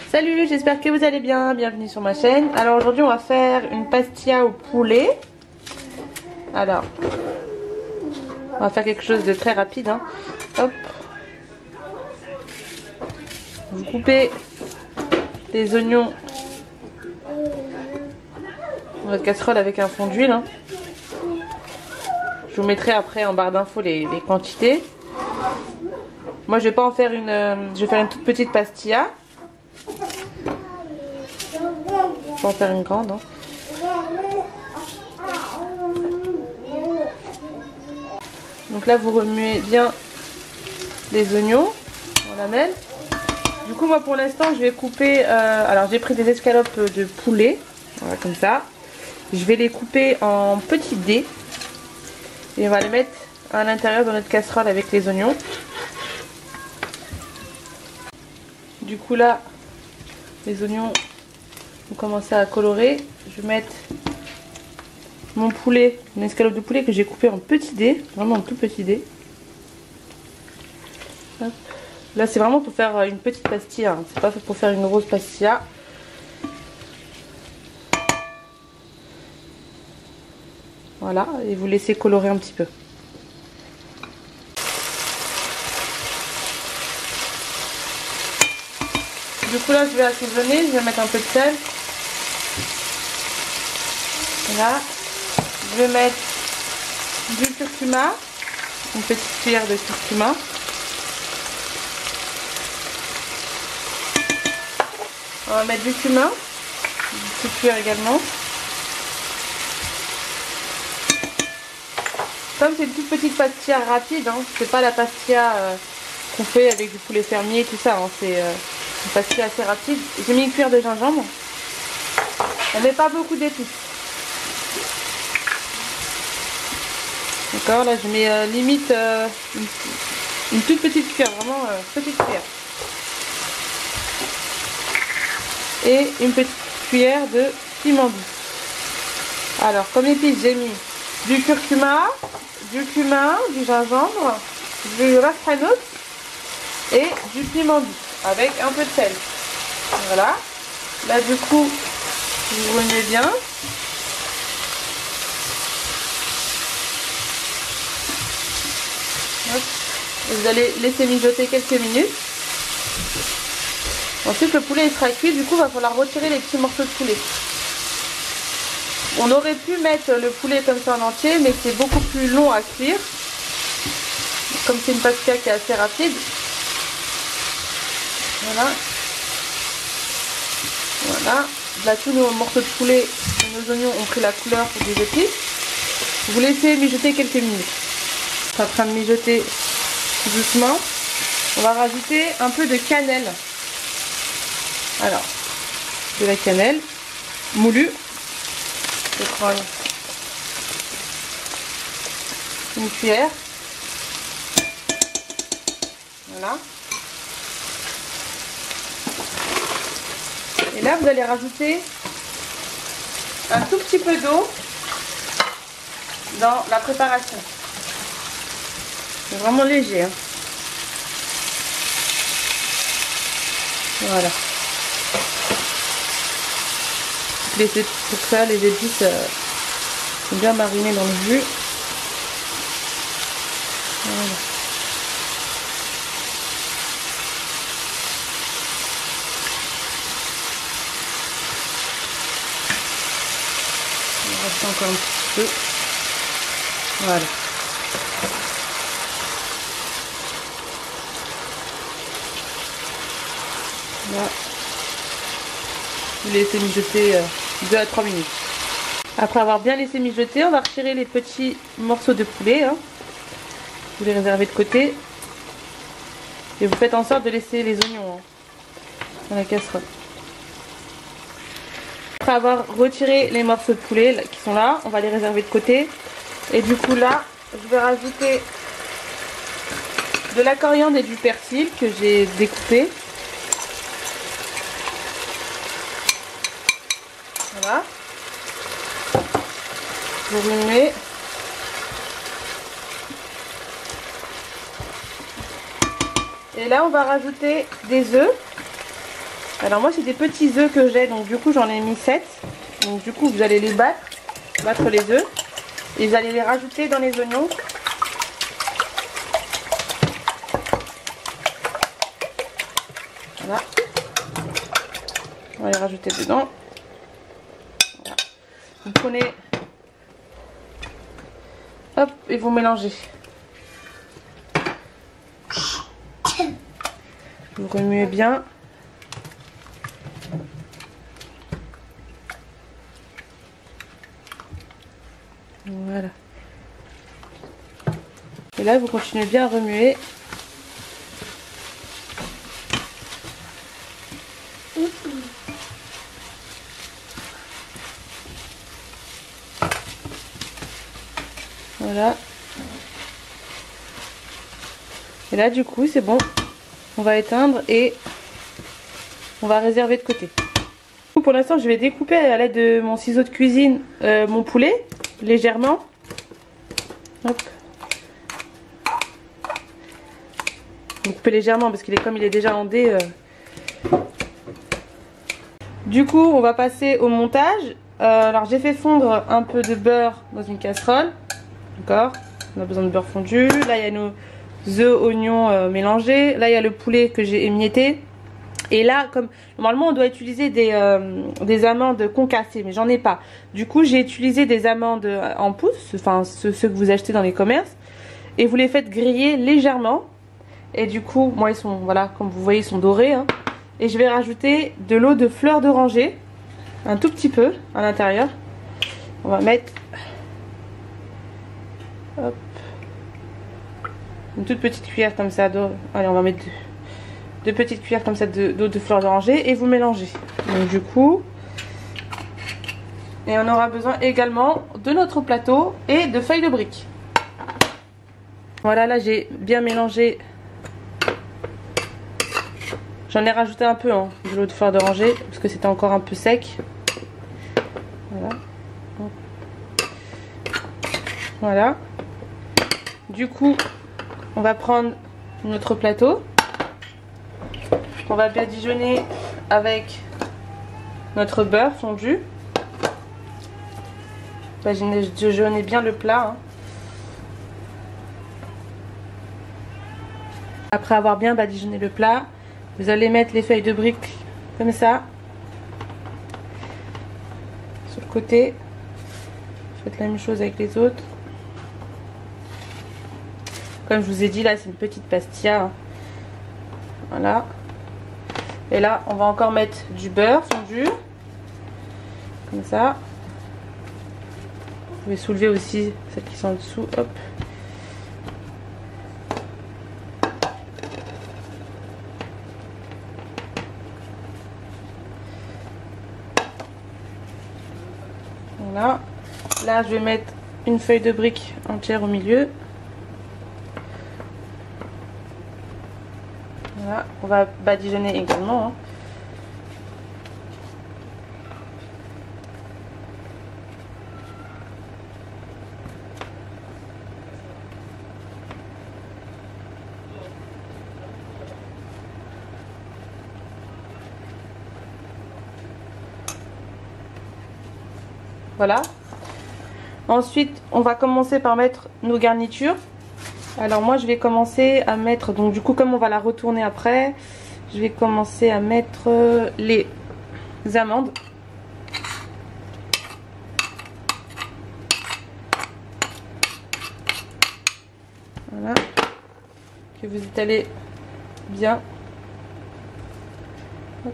Salut, j'espère que vous allez bien, bienvenue sur ma chaîne. Alors aujourd'hui on va faire une pastilla au poulet. Alors, on va faire quelque chose de très rapide, hein. Hop. Vous coupez les oignons dans votre casserole avec un fond d'huile, hein. Je vous mettrai après en barre d'infos les quantités. Moi je vais pas en faire une, je vais faire une toute petite pastilla. Je vais en faire une grande, hein. Donc là vous remuez bien les oignons en lamelles. Du coup moi pour l'instant je vais couper, alors j'ai pris des escalopes de poulet, voilà comme ça. Je vais les couper en petits dés et on va les mettre à l'intérieur de notre casserole avec les oignons. Du coup là les oignons vont commencer à colorer. Je vais mettre mon poulet, une escalope de poulet que j'ai coupé en petits dés, vraiment en tout petits dés. Hop. Là c'est vraiment pour faire une petite pastilla, hein. C'est pas fait pour faire une grosse pastilla. Voilà, et vous laissez colorer un petit peu. Du coup là je vais assaisonner, je vais mettre un peu de sel. Voilà. Je vais mettre du curcuma, une petite cuillère de curcuma. On va mettre du cumin, une petite cuillère également. Comme c'est une toute petite pastilla rapide, hein, c'est pas la pastilla qu'on fait avec du poulet fermier et tout ça, hein, c'est une pastilla assez rapide. J'ai mis une cuillère de gingembre. On met pas beaucoup d'épices. D'accord, là je mets limite une toute petite cuillère, vraiment petite cuillère. Et une petite cuillère de piment doux. Alors comme épices j'ai mis du curcuma, du cumin, du gingembre, du rafraînout et du piment doux avec un peu de sel. Voilà. Là du coup vous remuez bien. Hop. Vous allez laisser mijoter quelques minutes. Ensuite le poulet il sera cuit, du coup il va falloir retirer les petits morceaux de poulet. On aurait pu mettre le poulet comme ça en entier, mais c'est beaucoup plus long à cuire. Comme c'est une pastilla qui est assez rapide. Voilà. Voilà. Là tous nos morceaux de poulet et nos oignons ont pris la couleur des épices. Vous laissez mijoter quelques minutes. C'est en train de mijoter doucement. On va rajouter un peu de cannelle. Alors, de la cannelle moulue. Je prends une cuillère. Voilà. Et là, vous allez rajouter un tout petit peu d'eau dans la préparation. C'est vraiment léger, hein. Voilà. Laissez pour ça les épices sont bien marinées dans le jus. Voilà. On va rester encore un petit peu. Voilà. Là. Vous laissez mijoter 2 à 3 minutes. Après avoir bien laissé mijoter, on va retirer les petits morceaux de poulet, hein. Vous les réservez de côté. Et vous faites en sorte de laisser les oignons, hein, dans la casserole. Après avoir retiré les morceaux de poulet là, qui sont là, on va les réserver de côté. Et du coup là, je vais rajouter de la coriandre et du persil que j'ai découpé. Voilà. Vous remuez. Et là on va rajouter des œufs. Alors moi c'est des petits œufs que j'ai, donc du coup j'en ai mis 7. Donc du coup vous allez les battre les œufs. Et vous allez les rajouter dans les oignons. Voilà. On va les rajouter dedans. Voilà. Vous prenez, hop, et vous mélangez. Vous remuez bien. Voilà. Et là, vous continuez bien à remuer. Voilà. Et là, du coup, c'est bon. On va éteindre et on va réserver de côté. Pour l'instant, je vais découper à l'aide de mon ciseau de cuisine mon poulet, légèrement. Hop. Vous coupez légèrement parce qu'il est comme il est déjà en dés. Du coup, on va passer au montage. Alors, j'ai fait fondre un peu de beurre dans une casserole. D'accord. On a besoin de beurre fondu. Là, il y a nos œufs, oignons mélangés. Là, il y a le poulet que j'ai émietté. Et là, comme normalement on doit utiliser des amandes concassées, mais j'en ai pas. Du coup, j'ai utilisé des amandes en poudre, enfin ceux que vous achetez dans les commerces. Et vous les faites griller légèrement. Et du coup, moi ils sont, voilà, comme vous voyez, ils sont dorés. Hein. Et je vais rajouter de l'eau de fleur d'oranger, un tout petit peu à l'intérieur. On va mettre, hop, une toute petite cuillère comme ça d'eau. Allez, on va mettre deux petites cuillères comme ça d'eau de fleur d'oranger et vous mélangez. Donc du coup, et on aura besoin également de notre plateau et de feuilles de briques. Voilà, là j'ai bien mélangé. J'en ai rajouté un peu hein, de l'eau de fleur d'oranger parce que c'était encore un peu sec. Voilà. Voilà. Du coup, on va prendre notre plateau. On va badigeonner avec notre beurre fondu. Badigeonnez bien le plat. Hein. Après avoir bien badigeonné le plat, vous allez mettre les feuilles de briques comme ça. Sur le côté. Faites la même chose avec les autres. Comme je vous ai dit, là c'est une petite pastilla. Hein. Voilà. Et là, on va encore mettre du beurre fondu. Comme ça. Vous pouvez soulever aussi celles qui sont en dessous. Hop. Voilà. Là, je vais mettre une feuille de brique entière au milieu. Voilà, on va badigeonner également. Hein. Voilà. Ensuite, on va commencer par mettre nos garnitures. Alors moi je vais commencer à mettre, donc du coup comme on va la retourner après, je vais commencer à mettre les amandes. Voilà. Que vous étalez bien. Hop.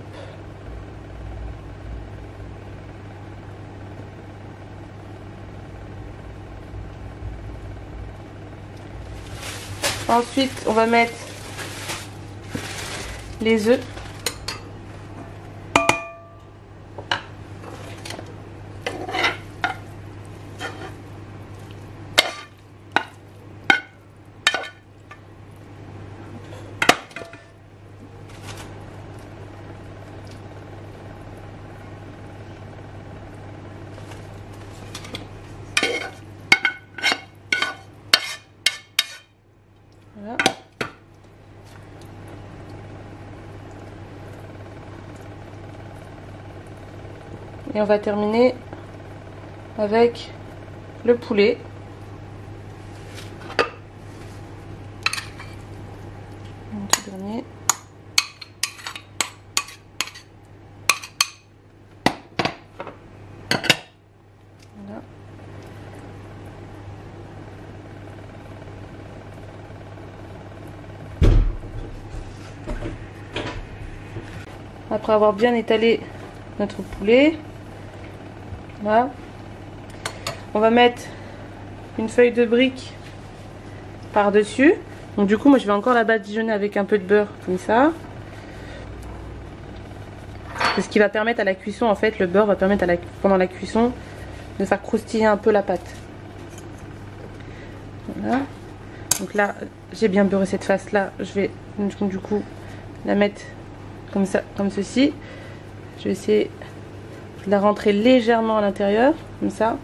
Ensuite, on va mettre les œufs. Voilà. Et on va terminer avec le poulet. Un tout dernier. Voilà. Après avoir bien étalé notre poulet, voilà, on va mettre une feuille de brique par dessus. Donc du coup moi je vais encore la badigeonner avec un peu de beurre comme ça. C'est ce qui va permettre à la cuisson, en fait le beurre va permettre pendant la cuisson de faire croustiller un peu la pâte. Voilà. Donc là j'ai bien beurré cette face là, je vais du coup la mettre comme ça, comme ceci. Je vais essayer de la rentrer légèrement à l'intérieur, comme ça.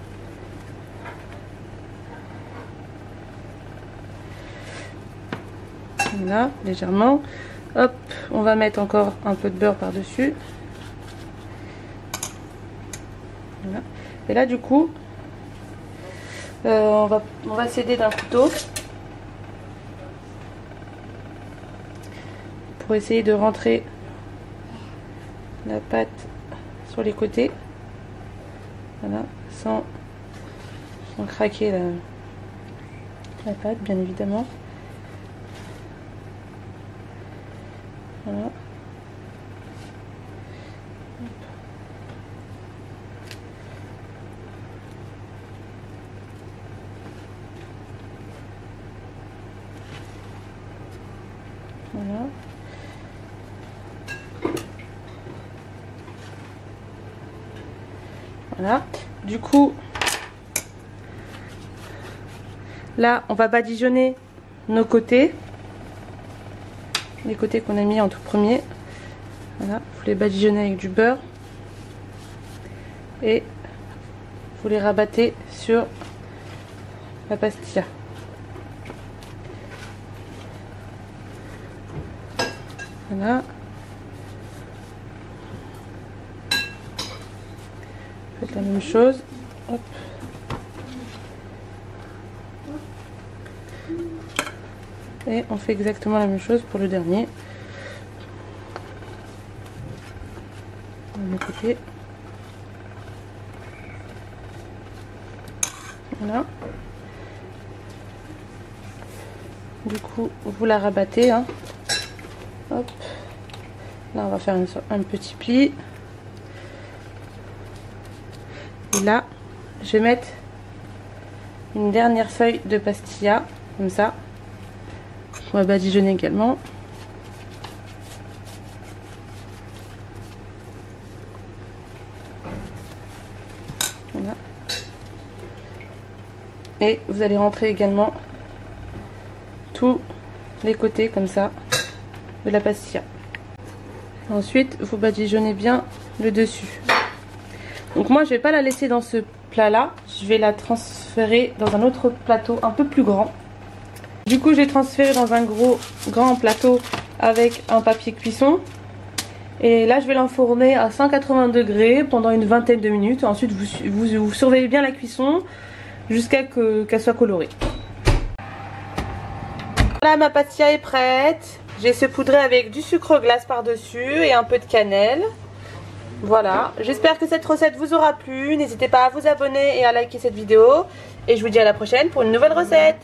Voilà, légèrement. Hop, on va mettre encore un peu de beurre par-dessus. Voilà. Et là, du coup, on va s'aider d'un couteau pour essayer de rentrer la pâte sur les côtés. Voilà, sans craquer la pâte, bien évidemment. Voilà. Voilà. Voilà. Du coup, là, on va badigeonner nos côtés. Les côtés qu'on a mis en tout premier. Voilà. Vous les badigeonnez avec du beurre. Et vous les rabattez sur la pastilla. Voilà. Faites la même chose. Hop. Et on fait exactement la même chose pour le dernier. De côté. Voilà. Du coup, vous la rabattez. Hein. Hop. Là, on va faire un petit pli. Et là, je vais mettre une dernière feuille de pastilla, comme ça. On va badigeonner également. Voilà. Et vous allez rentrer également tous les côtés, comme ça, de la pastilla. Ensuite, vous badigeonnez bien le dessus. Donc moi, je vais pas la laisser dans ce plat-là. Je vais la transférer dans un autre plateau un peu plus grand. Du coup, j'ai transféré dans un grand plateau avec un papier cuisson. Et là, je vais l'enfourner à 180 degrés pendant une vingtaine de minutes. Ensuite, vous surveillez bien la cuisson jusqu'à qu'elle soit colorée. Voilà, ma pastilla est prête. J'ai saupoudré avec du sucre glace par-dessus et un peu de cannelle. Voilà, j'espère que cette recette vous aura plu. N'hésitez pas à vous abonner et à liker cette vidéo. Et je vous dis à la prochaine pour une nouvelle recette.